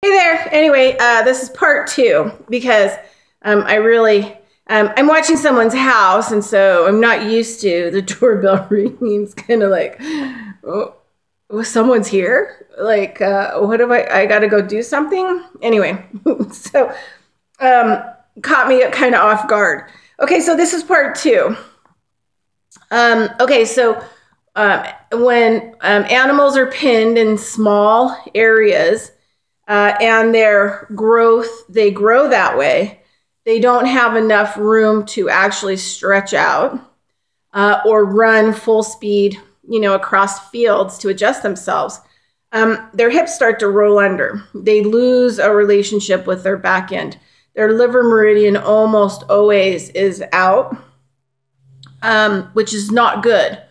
Hey there. Anyway, this is part 2 because I'm watching someone's house, and so I'm not used to the doorbell ringing. It's kind of like, oh, someone's here. Like, what do I got to go do something? Anyway, so caught me kind of off guard. Okay, so this is part 2. Okay, so when animals are pinned in small areas, and they grow that way, they don't have enough room to actually stretch out or run full speed, across fields to adjust themselves. Their hips start to roll under. They lose a relationship with their back end. Their liver meridian almost always is out, which is not good.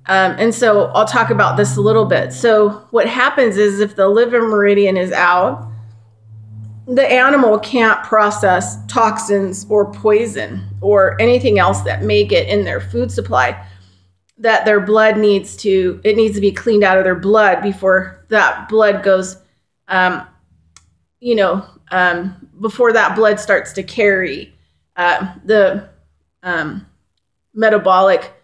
And so I'll talk about this a little bit. So what happens is if the liver meridian is out, the animal can't process toxins or poison or anything else that may get in their food supply that their blood needs to be cleaned out of their blood before that blood goes, before that blood starts to carry the metabolic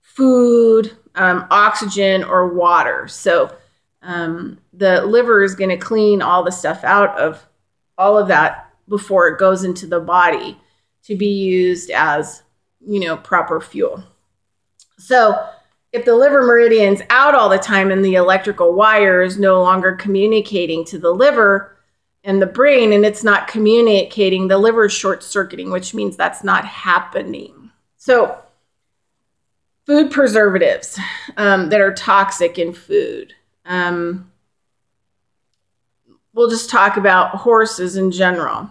food, oxygen, or water. So the liver is going to clean all the stuff out of all of that before it goes into the body to be used as, proper fuel. So if the liver meridian's out all the time and the electrical wire is no longer communicating to the liver and the brain, and it's not communicating, the liver is short-circuiting, which means that's not happening. So food preservatives that are toxic in food. We'll just talk about horses in general.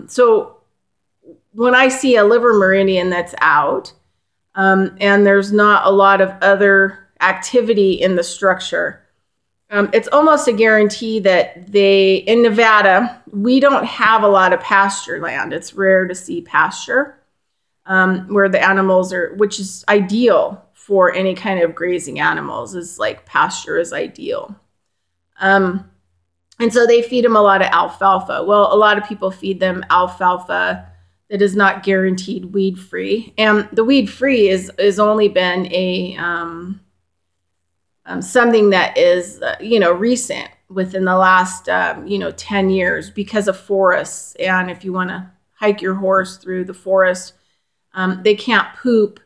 So when I see a liver meridian that's out and there's not a lot of other activity in the structure, it's almost a guarantee that in Nevada, we don't have a lot of pasture land. It's rare to see pasture. Where the animals which is ideal for any kind of grazing animals, is like pasture is ideal. And so they feed them a lot of alfalfa. Well, a lot of people feed them alfalfa that is not guaranteed weed-free. And the weed-free is only been something that is, recent within the last, 10 years because of forests. And if you want to hike your horse through the forest, they can't poop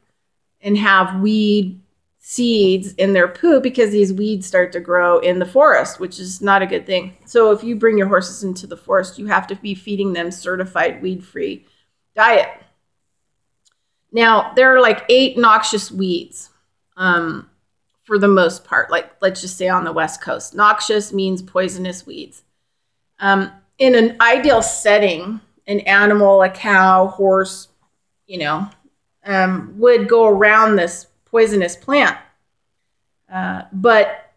and have weed seeds in their poop because these weeds start to grow in the forest, which is not a good thing. So if you bring your horses into the forest, you have to be feeding them certified weed-free diet. Now, there are like 8 noxious weeds for the most part, like let's just say on the West Coast. Noxious means poisonous weeds. In an ideal setting, an animal, a cow, horse, would go around this poisonous plant. But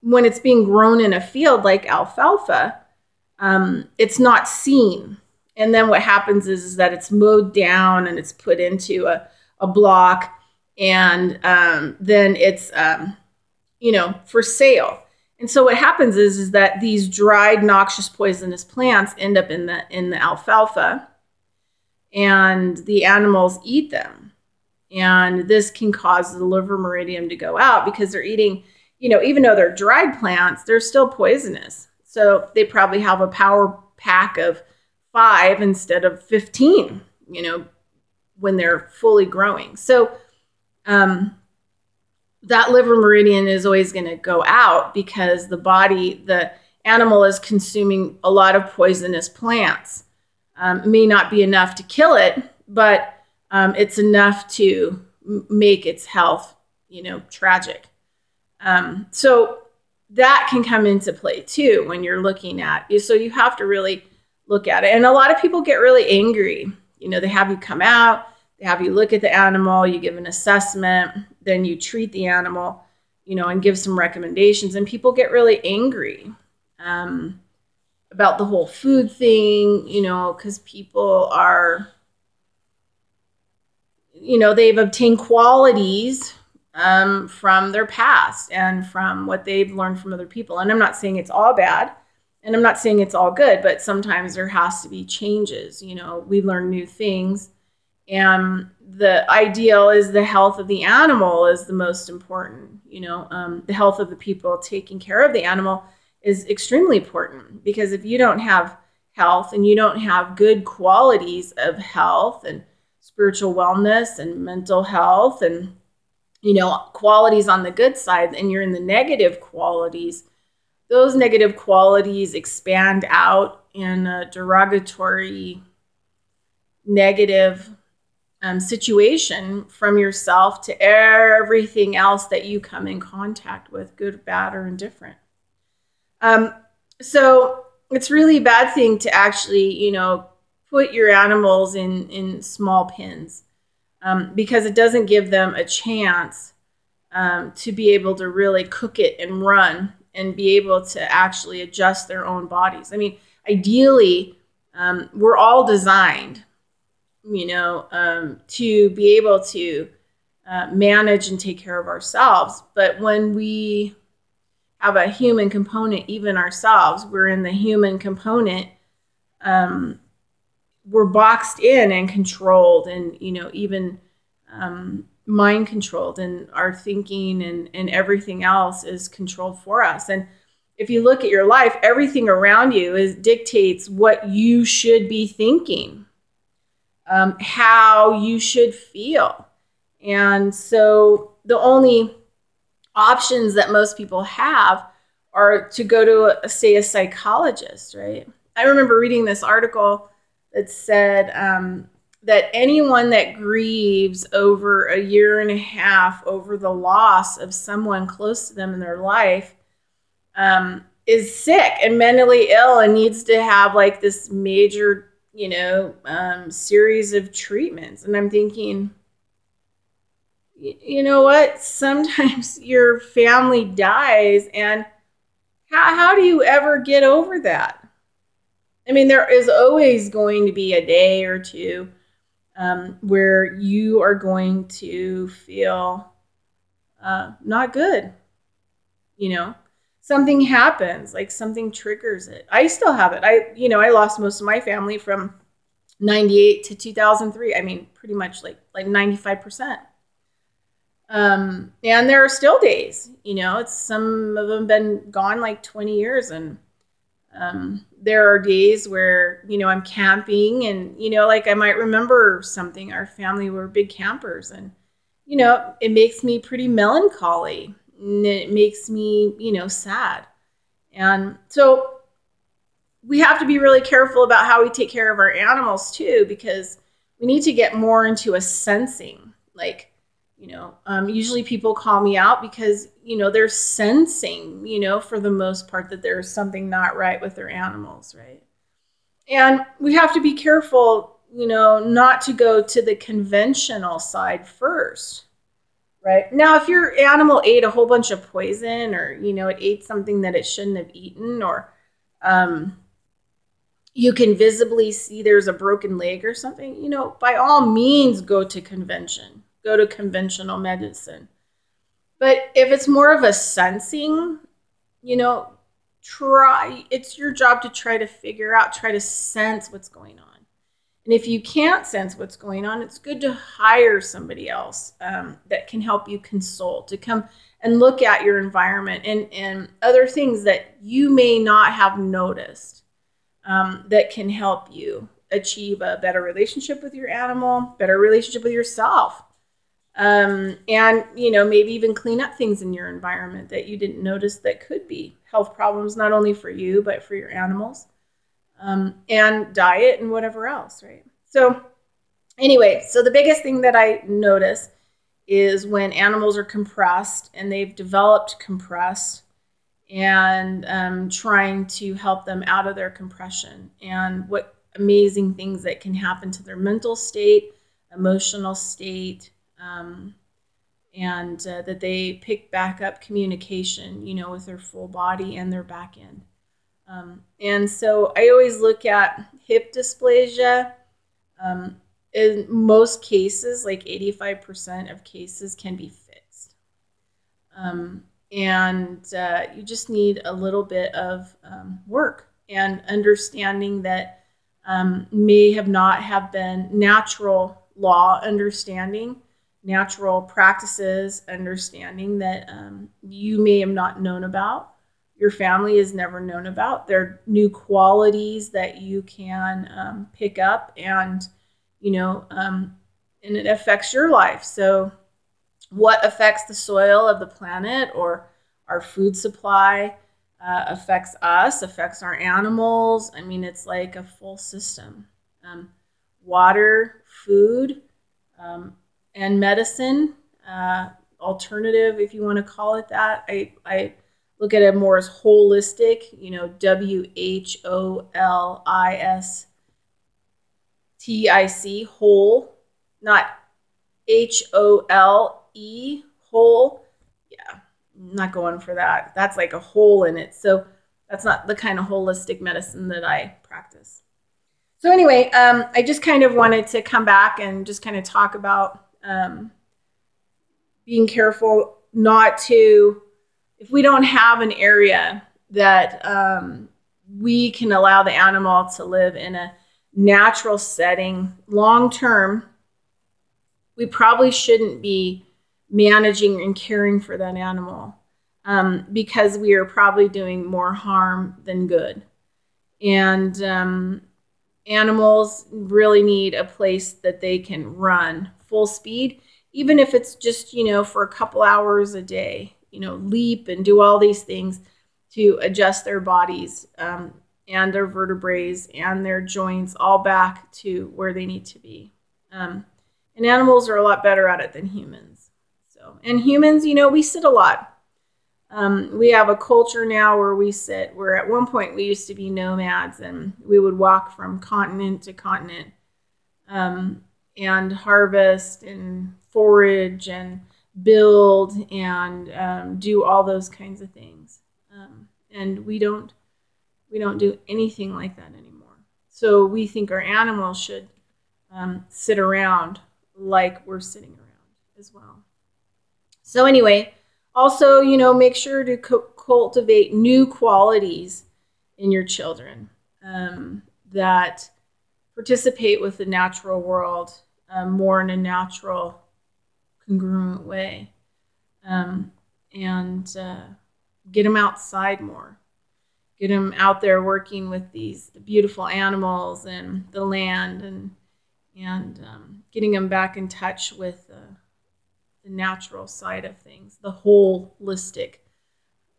when it's being grown in a field like alfalfa, it's not seen. And then what happens is that it's mowed down and it's put into a block, and then it's, for sale. And so what happens is that these dried, noxious, poisonous plants end up in the alfalfa, and the animals eat them. And this can cause the liver meridian to go out because they're eating, even though they're dried plants, they're still poisonous. So they probably have a power pack of 5 instead of 15, when they're fully growing. So that liver meridian is always going to go out because the animal is consuming a lot of poisonous plants. May not be enough to kill it, but it's enough to make its health, tragic. So that can come into play too when you're looking at it. So you have to really look at it. And a lot of people get really angry. They have you come out, they have you look at the animal, you give an assessment, then you treat the animal, and give some recommendations. And people get really angry about the whole food thing, because people are, they've obtained qualities from their past and from what they've learned from other people. And I'm not saying it's all bad, and I'm not saying it's all good, but sometimes there has to be changes. You know, we learn new things, and the ideal is the health of the animal is the most important. You know, the health of the people taking care of the animal is extremely important, because if you don't have health and you don't have good qualities of health and spiritual wellness and mental health and, you know, qualities on the good side, and you're in the negative qualities, those negative qualities expand out in a derogatory, negative situation from yourself to everything else that you come in contact with, good, bad, or indifferent. So it's really a bad thing to actually, you know, put your animals in small pens, because it doesn't give them a chance to be able to really cook it and run and be able to actually adjust their own bodies. I mean, ideally, we're all designed, you know, to be able to manage and take care of ourselves. But when we have a human component, even ourselves, we're in the human component, we're boxed in and controlled, and, you know, even mind controlled, and our thinking and everything else is controlled for us. And if you look at your life, everything around you dictates what you should be thinking, how you should feel. And so the only options that most people have are to go to, say, a psychologist, right? I remember reading this article that said that anyone that grieves over a year and a half over the loss of someone close to them in their life is sick and mentally ill and needs to have like this major, you know, series of treatments. And I'm thinking, you know what? Sometimes your family dies, and how do you ever get over that? I mean, there is always going to be a day or two where you are going to feel not good. You know, something happens, like something triggers it. I still have it. I lost most of my family from 98 to 2003. I mean, pretty much like 95%. And there are still days, you know, some of them been gone like 20 years. And there are days where, you know, I'm camping and, you know, like I might remember something. Our family were big campers, and, you know, it makes me pretty melancholy, and it makes me, you know, sad. And so we have to be really careful about how we take care of our animals too, because we need to get more into a sensing. Like, you know, usually people call me out because, you know, they're sensing, you know, for the most part, that there's something not right with their animals, right? And we have to be careful, you know, not to go to the conventional side first, right? Now, if your animal ate a whole bunch of poison, or, you know, it ate something that it shouldn't have eaten, or you can visibly see there's a broken leg or something, you know, by all means, go to convention. Go to conventional medicine. But if it's more of a sensing, you know, it's your job to try to sense what's going on. And if you can't sense what's going on, it's good to hire somebody else that can help you consult, to come and look at your environment and other things that you may not have noticed, that can help you achieve a better relationship with your animal, better relationship with yourself. And, you know, maybe even clean up things in your environment that you didn't notice that could be health problems, not only for you, but for your animals, and diet and whatever else, right? So anyway, so the biggest thing that I notice is when animals are compressed and they've developed compressed, and trying to help them out of their compression, and what amazing things that can happen to their mental state, emotional state, and that they pick back up communication, you know, with their full body and their back end. And so I always look at hip dysplasia. In most cases, like 85% of cases can be fixed. And you just need a little bit of work and understanding that may have not have been natural law understanding, natural practices understanding that you may have not known about, your family has never known about. There are new qualities that you can pick up, and and it affects your life. So what affects the soil of the planet or our food supply affects us, affects our animals. I mean, it's like a full system. Water, food, and medicine, alternative, if you want to call it that. I look at it more as holistic, WHOLISTIC, whole, not HOLE, whole. Yeah, I'm not going for that. That's like a hole in it. So that's not the kind of holistic medicine that I practice. So anyway, I just kind of wanted to come back and just kind of talk about being careful not to, if we don't have an area that we can allow the animal to live in a natural setting long term, we probably shouldn't be managing and caring for that animal because we are probably doing more harm than good. And animals really need a place that they can run full speed, even if it's just, for a couple hours a day, leap and do all these things to adjust their bodies and their vertebrae and their joints all back to where they need to be. And animals are a lot better at it than humans. And humans, we sit a lot. We have a culture now where we sit, where at one point we used to be nomads and we would walk from continent to continent and harvest and forage and build and do all those kinds of things. And we don't do anything like that anymore. So we think our animals should sit around like we're sitting around as well. So anyway, also, make sure to cultivate new qualities in your children that participate with the natural world more in a natural, congruent way. And get them outside more. Get them out there working with the beautiful animals and the land and getting them back in touch with the natural side of things, the holistic,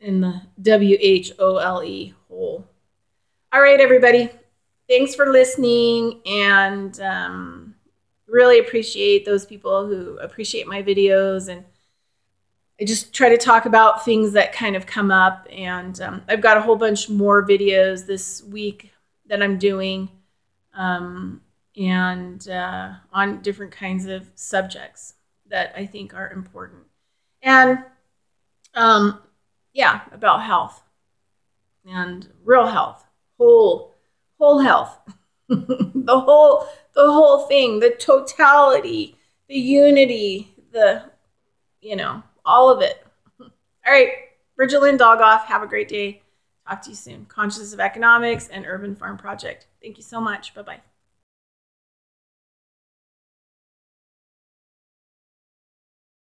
in the WHOLE, whole. All right, everybody. Thanks for listening, and really appreciate those people who appreciate my videos. And I just try to talk about things that kind of come up. And I've got a whole bunch more videos this week that I'm doing on different kinds of subjects that I think are important. And about health and real health, whole health, the whole thing, the totality, the unity, all of it. All right, Bridget Lynn Dolgoff, have a great day. Talk to you soon. Consciousness of Economics and Urban Farm Project. Thank you so much. Bye-bye.